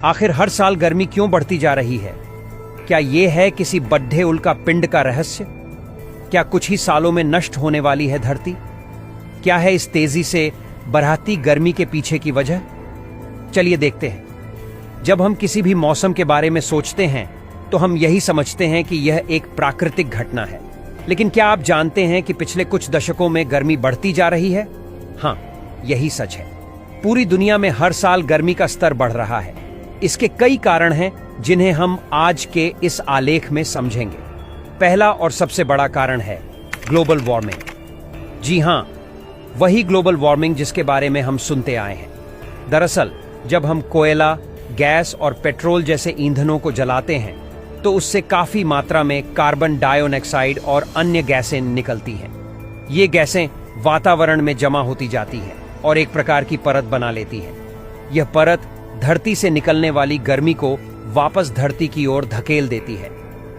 आखिर हर साल गर्मी क्यों बढ़ती जा रही है? क्या ये है किसी बड्ढे उल्का पिंड का रहस्य? क्या कुछ ही सालों में नष्ट होने वाली है धरती? क्या है इस तेजी से बढ़ती गर्मी के पीछे की वजह? चलिए देखते हैं। जब हम किसी भी मौसम के बारे में सोचते हैं तो हम यही समझते हैं कि यह एक प्राकृतिक घटना है। लेकिन क्या आप जानते हैं कि पिछले कुछ दशकों में गर्मी बढ़ती जा रही है? हाँ, यही सच है। पूरी दुनिया में हर साल गर्मी का स्तर बढ़ रहा है। इसके कई कारण हैं जिन्हें हम आज के इस आलेख में समझेंगे। पहला और सबसे बड़ा कारण है ग्लोबल वार्मिंग। जी हां, वही ग्लोबल वार्मिंग जिसके बारे में हम सुनते आए हैं। दरअसल जब हम कोयला, गैस और पेट्रोल जैसे ईंधनों को जलाते हैं तो उससे काफी मात्रा में कार्बन डाइऑक्साइड और अन्य गैसें निकलती हैं। ये गैसें वातावरण में जमा होती जाती हैं और एक प्रकार की परत बना लेती हैं। यह परत धरती से निकलने वाली गर्मी को वापस धरती की ओर धकेल देती है।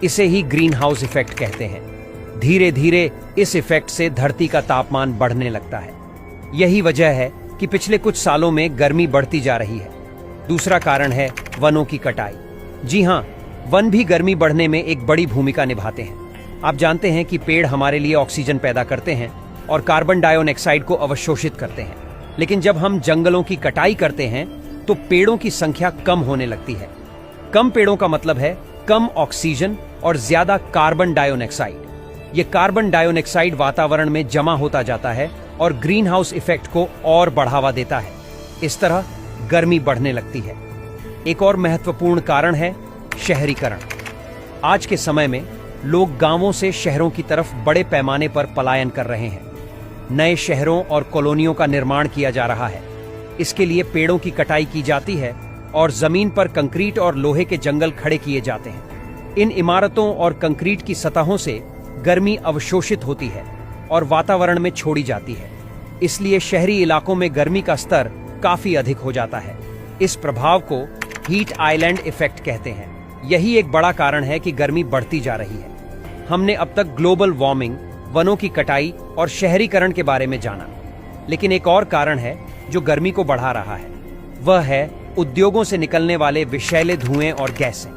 इसे ही ग्रीन हाउस इफेक्ट कहते हैं। धीरे धीरे इस इफेक्ट से धरती का तापमान बढ़ने लगता है। यही वजह है कि पिछले कुछ सालों में गर्मी बढ़ती जा रही है। दूसरा कारण है वनों की कटाई। जी हां, वन भी गर्मी बढ़ने में एक बड़ी भूमिका निभाते हैं। आप जानते हैं कि पेड़ हमारे लिए ऑक्सीजन पैदा करते हैं और कार्बन डाइऑक्साइड को अवशोषित करते हैं। लेकिन जब हम जंगलों की कटाई करते हैं तो पेड़ों की संख्या कम होने लगती है। कम पेड़ों का मतलब है कम ऑक्सीजन और ज्यादा कार्बन डाइऑक्साइड। ये कार्बन डाइऑक्साइड वातावरण में जमा होता जाता है और ग्रीन हाउस इफेक्ट को और बढ़ावा देता है। इस तरह गर्मी बढ़ने लगती है। एक और महत्वपूर्ण कारण है शहरीकरण। आज के समय में लोग गांवों से शहरों की तरफ बड़े पैमाने पर पलायन कर रहे हैं। नए शहरों और कॉलोनियों का निर्माण किया जा रहा है। इसके लिए पेड़ों की कटाई की जाती है और जमीन पर कंक्रीट और लोहे के जंगल खड़े किए जाते हैं। इन इमारतों और कंक्रीट की सतहों से गर्मी अवशोषित होती है और वातावरण में छोड़ी जाती है। इसलिए शहरी इलाकों में गर्मी का स्तर काफी अधिक हो जाता है। इस प्रभाव को हीट आइलैंड इफेक्ट कहते हैं। यही एक बड़ा कारण है कि गर्मी बढ़ती जा रही है। हमने अब तक ग्लोबल वार्मिंग, वनों की कटाई और शहरीकरण के बारे में जाना, लेकिन एक और कारण है जो गर्मी को बढ़ा रहा है। वह है उद्योगों से निकलने वाले विषैले धुएं और गैसें।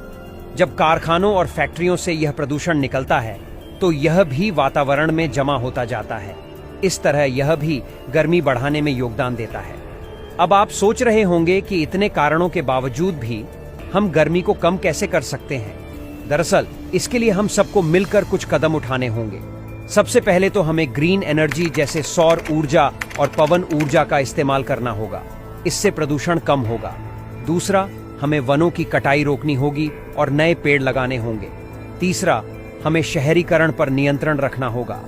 जब कारखानों और फैक्ट्रियों से यह प्रदूषण निकलता है तो यह भी वातावरण में जमा होता जाता है। इस तरह यह भी गर्मी बढ़ाने में योगदान देता है। अब आप सोच रहे होंगे कि इतने कारणों के बावजूद भी हम गर्मी को कम कैसे कर सकते हैं। दरअसल इसके लिए हम सबको मिलकर कुछ कदम उठाने होंगे। सबसे पहले तो हमें ग्रीन एनर्जी जैसे सौर ऊर्जा और पवन ऊर्जा का इस्तेमाल करना होगा। इससे प्रदूषण कम होगा। दूसरा, हमें वनों की कटाई रोकनी होगी और नए पेड़ लगाने होंगे। तीसरा, हमें शहरीकरण पर नियंत्रण रखना होगा।